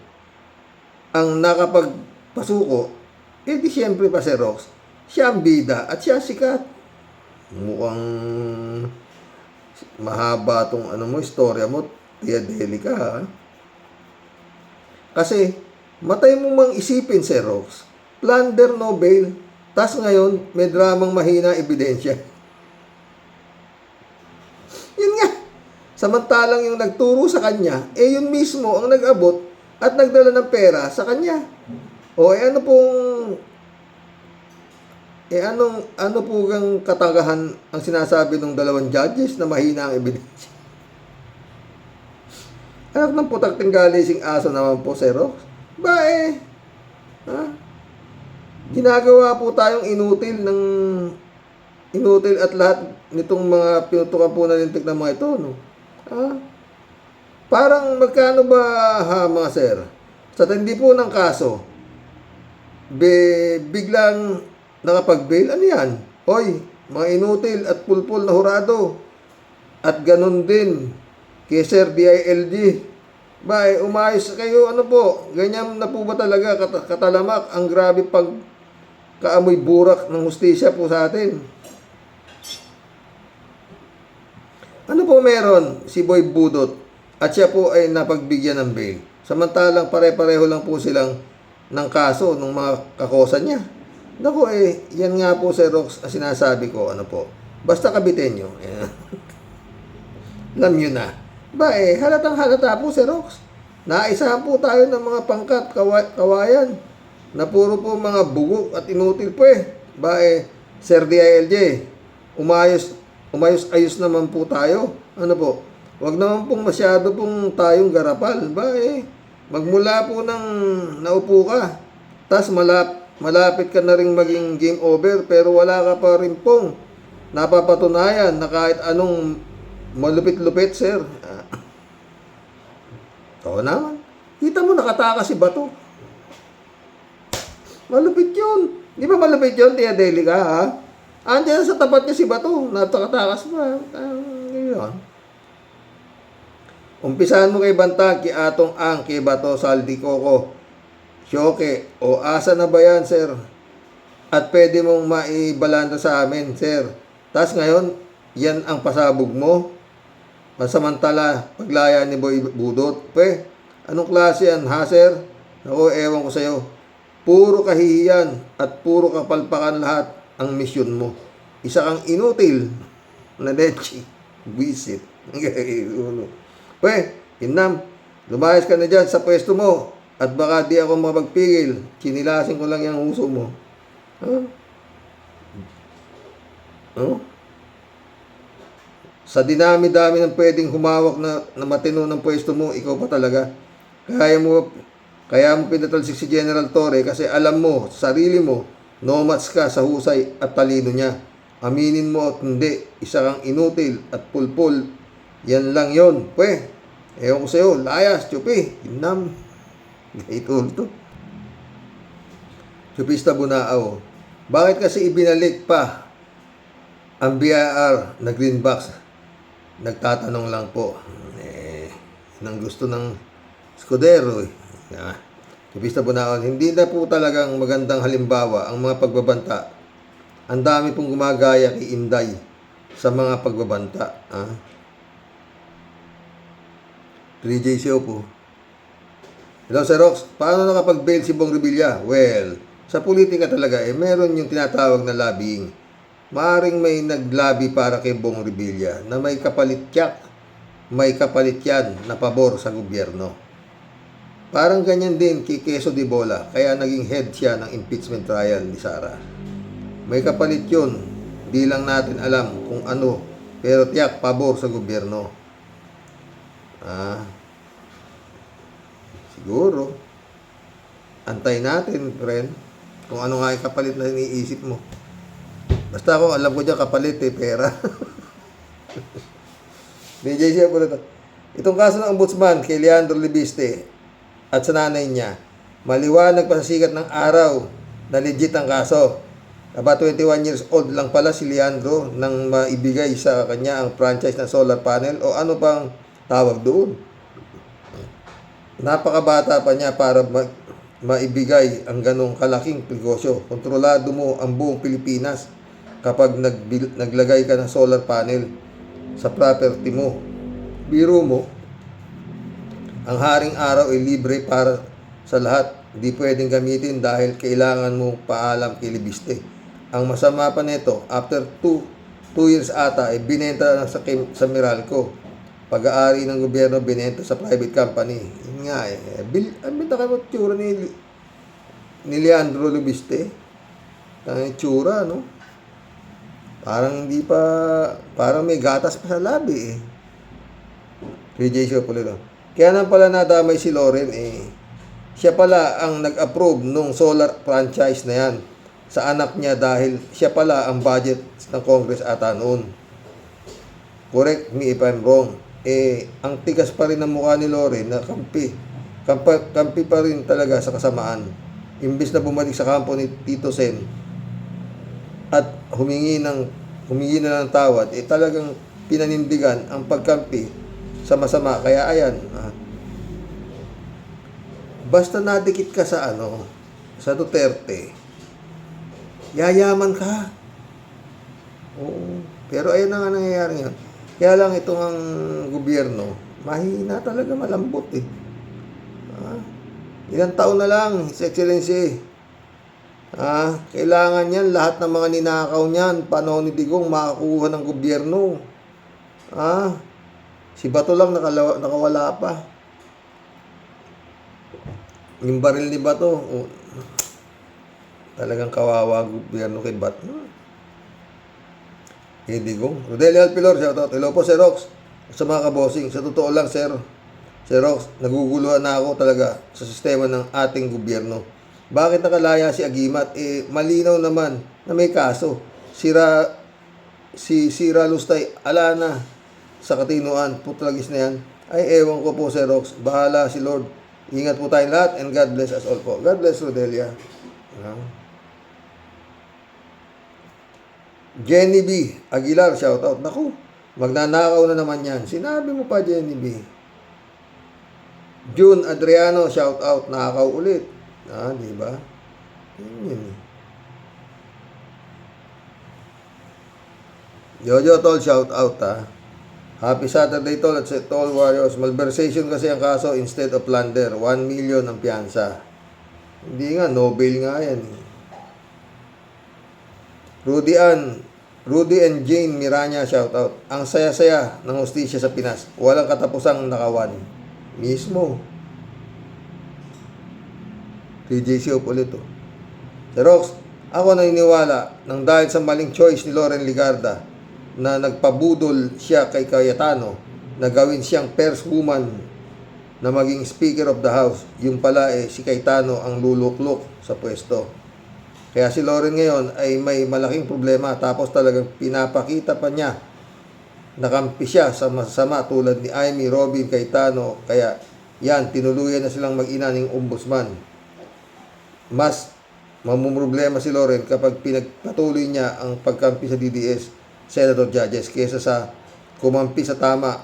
[SPEAKER 1] ang nakapagpasuko, di syempre pa si Rox, siya ang bida at siya sikat. Mukhang mahaba tong istorya mo, Tia Delica, ha? Kasi, matay mo mang isipin si Rox, plunder no bail, tas ngayon, may dramang mahina ebidensya. Yun nga. Samantalang yung nagturo sa kanya, yun mismo ang nag-abot at nagdala ng pera sa kanya. Ano po ang katagahan ang sinasabi ng 2 judges na mahina ang ebidensya? Anak ng putak tinggalising aso naman po, Sir Rox. Ginagawa po tayong inutil at lahat nitong mga pinutukan po na lintik ng mga ito, no? Parang magkano ba mga sir? Sa tindi po ng kaso, biglang nakapag-bail, ano yan? Hoy, mga inutil at pulpul na hurado. At ganun din kay Sir DILG. Umayos kayo, ano po? Ganyan na po ba talaga katalamak ang grabe kaamoy burak ng hustisya po sa atin. Ano po meron si Boy Budot at siya po ay napagbigyan ng bail? Samantalang pare-pareho lang po silang ng kaso ng mga kakosa niya. Naku yan nga po Sir Rox ang sinasabi ko, ano po. Basta kabitin nyo. Alam nyo na. Halatang halata po Sir Rox. Naisahan po tayo ng mga pangkat, kawayan, na puro po mga bugok at inutil po Sir DILJ, umayos-ayos naman po tayo. Ano po? Wag naman pong masyado pong tayong garapal. Magmula po ng naupo ka, tas malapit ka na rin maging game over, pero wala ka pa rin pong napapatunayan na kahit anong malupit-lupit, sir. Oo naman. Kita mo nakatakas si Bato. Malupit yun. Di ba malupit yun, Tia Delica, ha? Andiyan sa tapat niya si Bato. Nakatakas pa. Ngayon. Umpisahan mo kay Bantag, kay Atong Ang, kay Bato, Saldi Coco, Syoke, o asa na ba yan, sir? At pwede mong maibalanda sa amin, sir. Tas ngayon, yan ang pasabog mo. Masamantala, paglaya ni Boy Budot. Anong klase yan, ha, sir? Ako, ewan ko sa'yo. Puro kahihiyan at puro kapalpakan lahat ang misyon mo. Isa kang inutil na leche. Visit. Inam, lumayas ka na dyan sa pwesto mo at baka di ako mapagpigil. Chinilasin ko lang yung uso mo. Sa dinami-dami ng pwedeng humawak na matino ng pwesto mo, ikaw pa talaga. Kaya mo pinatalsik si General Torre kasi alam mo, sarili mo, no match ka sa husay at talino niya. Aminin mo at hindi, isa kang inutil at pulpul. Yan lang yon. Ewan ko sa'yo, layas, Chupi, inam. Gaitol to. Chupista Bunao. Bakit kasi ibinalik pa ang BIR na green box? Nagtatanong lang po. Nang gusto ng Scudero. Chupista Bunao. Hindi na po talagang magandang halimbawa ang mga pagbabanta. Ang dami pong gumagaya kay Inday sa mga pagbabanta. 3J Show po. Hello, Sir Rox. Paano nakapag-bail si Bong Revilla? Well, sa politika talaga, meron yung tinatawag na lobbying. Maaring may naglabi para kay Bong Revilla na may kapalit yan na pabor sa gobyerno. Parang ganyan din kay Quezon de Bola, kaya naging head siya ng impeachment trial ni Sara. May kapalit yun. Di lang natin alam kung ano, pero tiyak pabor sa gobyerno. Siguro antay natin, friend, kung ano nga yung kapalit na iniisip mo. Basta ako, alam ko dyan kapalit pera. DJ siya po na ito. Itong kaso ng ombudsman kay Leandro Libiste at sa nanay niya, maliwanag pa sa sikat ng araw na legit ang kaso. About 21 years old lang pala si Leandro nang maibigay sa kanya ang franchise ng solar panel o ano pang tawag doon. Napakabata pa niya para maibigay ang ganong kalaking negosyo. Kontrolado mo ang buong Pilipinas kapag naglagay ka ng solar panel sa property mo. Biro mo, ang haring araw ay libre para sa lahat. Hindi pwedeng gamitin dahil kailangan mo paalam kay Libiste. Ang masama pa nito, after 2 years ata, ay binenta na sa Meralco. Pag-aari ng gobyerno, binenta sa private company. Yun nga Benta ka mo tsura ni Leandro Libiste. Ang tsura, no? Parang hindi pa, parang may gatas pa sa labi 3J Show po nito. Kaya nang pala nadamay si Loren siya pala ang nag-approve nung solar franchise na yan sa anak niya dahil siya pala ang budget ng Congress ata noon. Correct me if I'm wrong. Ang tigas pa rin ng mukha ni Loren na kampi pa rin talaga sa kasamaan. Imbis na bumalik sa kampo ni Tito Sen at humingi na ng tawad, talagang pinanindigan ang pagkampi sa masama. Kaya ayan, basta nadikit ka sa sa Duterte, yayaman ka. Oo. Pero ayun na nga nangyayari ngayon. Kaya lang itong ang gobyerno, mahina talaga, malambot eh. Ilang taon na lang, His Excellency. Kailangan yan, lahat ng mga ninakaw niyan, panahon ni Digong, makakuha ng gobyerno. Si Bato lang nakawala pa. Yung baril ni Bato, talagang kawawa gobyerno kay Bato. Kay Digong. Rodelio Alpilor, shoutout. Hello po, Sir Rox. Sa mga kabosing, sa totoo lang, Sir Rox, naguguluhan na ako talaga sa sistema ng ating gobyerno. Bakit nakalaya si Agimat? Malinaw naman na may kaso. Si Sira Lustay, ala na sa katinuan. Putlagis na yan. Ay, ewan ko po, Sir Rox. Bahala si Lord. Ingat po tayong lahat and God bless us all po. God bless Rodelia. Jenny B. Aguilar, shoutout. Naku, magnanakaw na naman yan. Sinabi mo pa, Jenny B. June Adriano, shout out, nakakaw ulit. Di ba? Yun. Jojo Tol, shout out Happy Saturday Tol at sa Tol Warriors. Malversation kasi ang kaso instead of plunder. 1 million ang piyansa. Hindi nga, Nobel nga yan. Rudy and Jane Miranya, shout out. Ang saya-saya ng hustisya sa Pinas. Walang katapusang nakawan. Mismo. TJC ulit Sir Rox, ako naniniwala nang dahil sa maling choice ni Loren Ligarda na nagpabudol siya kay Cayetano na gawin siyang first woman na maging Speaker of the House. Yung pala si Cayetano ang luluklok sa pwesto. Kaya si Loren ngayon ay may malaking problema tapos talagang pinapakita pa niya nakampi siya sa masasama tulad ni Amy Robin Cayetano. Kaya yan, tinuluyan na silang mag-ina ng ombudsman. Mas mamumroblema si Loren kapag pinagpatuloy niya ang pagkampi sa DDS Senator Judges kesa sa kumampi sa tama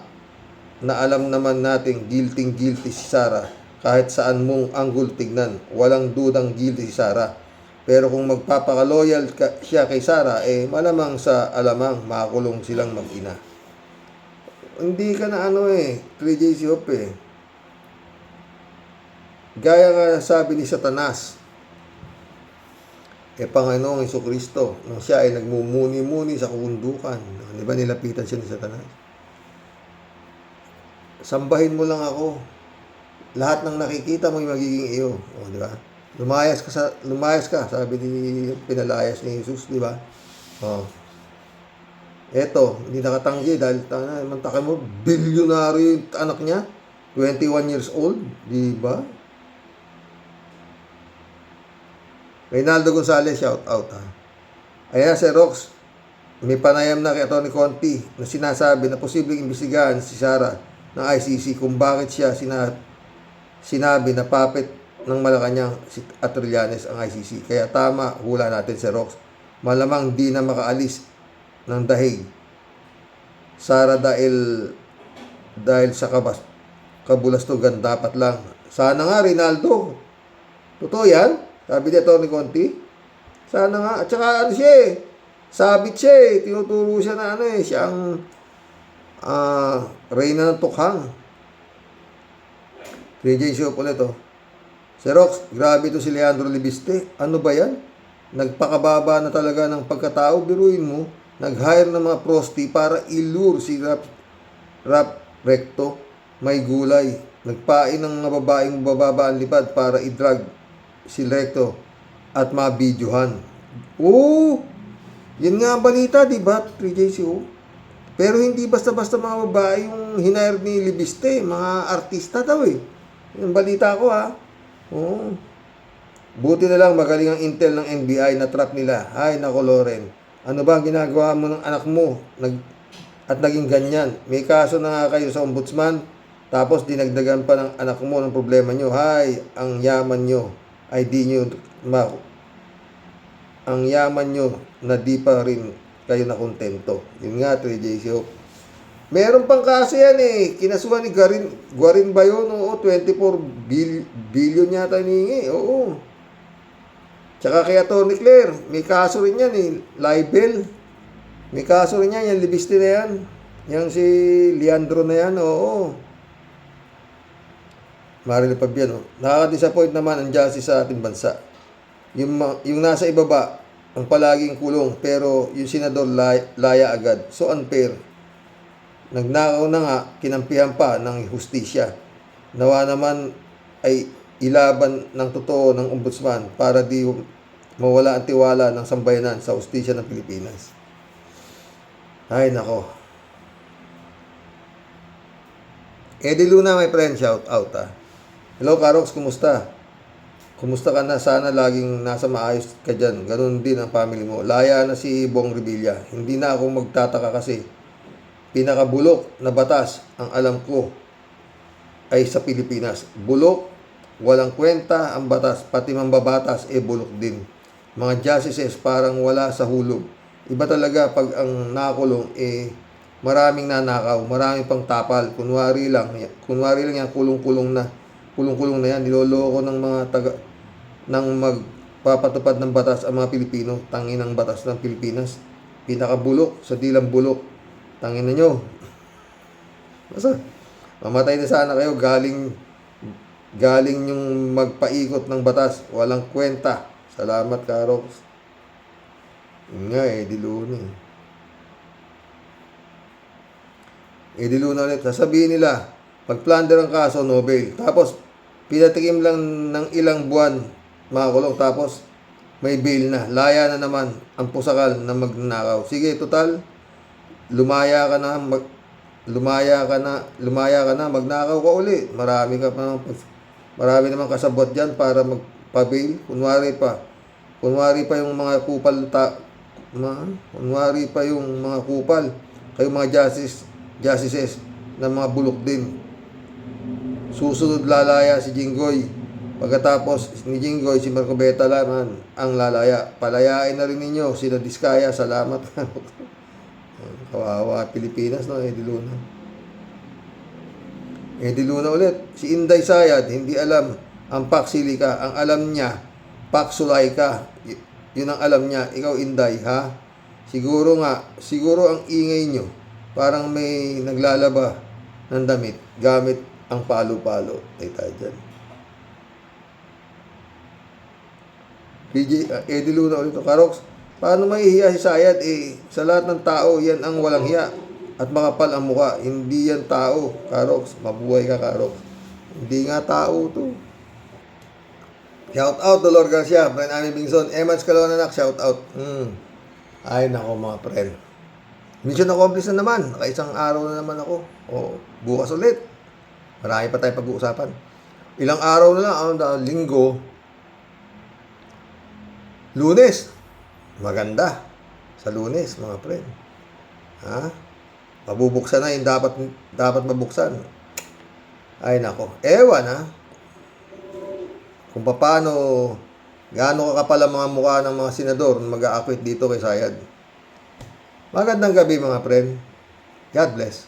[SPEAKER 1] na alam naman nating guilty si Sara. Kahit saan mong angle tignan, walang dudang guilty si Sara. Pero kung magpapakaloyal siya kay Sara, malamang sa alamang makakulong silang mag-ina. Hindi ka na 3J Siop Gaya nga sabi ni Satanas, Panginoong Jesucristo, nung siya ay nagmumuni-muni sa kabundukan. Di ba nilapitan siya ni Satanas? Sambahin mo lang ako. Lahat ng nakikita mo ay magiging iyo. Di ba? Lumayas ka, sabi ni pinalayas ni Jesus, di ba? Eto, hindi nakatanggi dahil mantakin mo, bilyonaryo yung anak niya, 21 years old, di ba? Reynaldo Gonzalez, shout out Ayan, Sir Rox, may panayam na kay Tony Conti na sinasabi na posibleng imbestigahan si Sara ng ICC kung bakit siya sinabi na puppet ng Malacanang at Trillanes ang ICC. Kaya tama, hula natin, Sir Rox. Malamang di na makaalis ng dahig Sara dahil sa kabulastugan dapat lang. Sana nga, Reynaldo. Totoo yan? Sabi niya Tony Conti. Sana nga. At saka siya sabit siya tinuturo siya na siya ang reyna ng tukhang. 3J Show ulit Sir Rox, grabe to si Leandro Libiste. Ano ba yan? Nagpakababa na talaga ng pagkatao. Biruin mo, nag-hire ng mga prosti para ilure si Rap Recto. May gulay. Nagpain ng mga babaeng bababa ang lipad para i-drag si Recto at mabidyohan. Yan nga ang balita, di ba? 3JCO. Pero hindi basta-basta mga babae yung hinire ni Libiste. Mga artista daw Yung balita ko Buti na lang magaling ang intel ng NBI na trap nila. Ay, nako Loren. Ano ba ang ginagawa mo ng anak mo? At naging ganyan. May kaso na nga kayo sa ombudsman. Tapos dinagdagan pa ng anak mo ng problema nyo. Hay, ang yaman nyo ay di nyo ang yaman nyo na di pa rin kayo na kontento. Yun nga, 3JC. Meron pang kaso yan Kinasuhan ni Guarin ba yun? 24 billion yata hiningi. Oo. Tsaka kay Atty. Claire, may kaso rin yan eh. Libel. May kaso rin yan. Yung libiste na yan. Yang si Leandro na yan. Oo. Maril Fabiano. Nakaka-disappoint naman ang justice sa ating bansa. Yung nasa ibaba, ang palaging kulong. Pero yung senador laya agad. So unfair. Nagnakaw na nga, kinampihan pa ng hustisya. Nawa naman ay ilaban ng totoo ng ombudsman para di mawala ang tiwala ng sambayanan sa hustisya ng Pilipinas. Ay nako. Eddie Luna, my friend, shout out ah. Hello Karox, kumusta? Kumusta ka na? Sana laging nasa maayos ka dyan. Ganun din ang family mo. Laya na si Bong Revilla. Hindi na ako magtataka kasi pinakabulok na batas ang alam ko ay sa Pilipinas. Bulok, walang kwenta ang batas, pati mambabatas bulok din. Mga justices parang wala sa hulog. Iba talaga pag ang nakulong maraming nanakaw, maraming pang tapal. Kunwari lang yan, kulong-kulong na yan. Niloloko ng mga ng magpapatupad ng batas ang mga Pilipino. Tangin ang batas ng Pilipinas. Pinakabulok, sa dilang bulok. Tangin na nyo. Basta, mamatay na sana kayo galing yung magpaikot ng batas. Walang kwenta. Salamat, Karox. Nga Eddie Luna. Eddie Luna ulit. Sasabihin nila, pag-plunder ang kaso, no bail. Tapos, pinatikim lang ng ilang buwan, makakulong. Tapos, may bail na. Laya na naman ang pusakal na magnanakaw. Sige, total, lumaya ka na, magnakaw ka uli. Marami naman kasabot dyan para magpa-bail. Kunwari pa yung mga kupal, kayo mga justices na mga bulok din. Susunod lalaya si Jinggoy. Pagkatapos ni Jinggoy, si Marcobeta naman ang lalaya. Palayain na rin ninyo sila Diskaya. Salamat. Kawawa Pilipinas, no? Eddie Luna ulit. Si Inday Sayad, hindi alam ang Paksilika. Ang alam niya, Paksulayka. Yun ang alam niya. Ikaw, Inday, ha? Siguro ang ingay nyo. Parang may naglalaba ng damit gamit ang palo-palo. Ay tayo dyan. Eddie Luna ulit. Karox, paano mahihiya si Sayad? Sa lahat ng tao, yan ang walang hiya at makapal ang mukha. Hindi yan tao, Karox. Mabuhay ka, Karox. Hindi nga tao to. Shout out Dolor Garcia, friend Ami Bingson, Emans Caloonanak, shout out. Ay nako mga friend. Mission accomplished na naman. Nakaisang araw na naman ako. Bukas ulit. Marami pa tayong pag-uusapan. Ilang araw na lang, linggo. Lunes. Maganda. Sa Lunes, mga friend. Ha? Mabubuksan na yung dapat mabuksan. Ay nako. Ewan ha. Kung paano, gaano kakapal ang mga mukha ng mga senador na mag-a-acquit dito kay Sayad. Magandang gabi mga friend. God bless.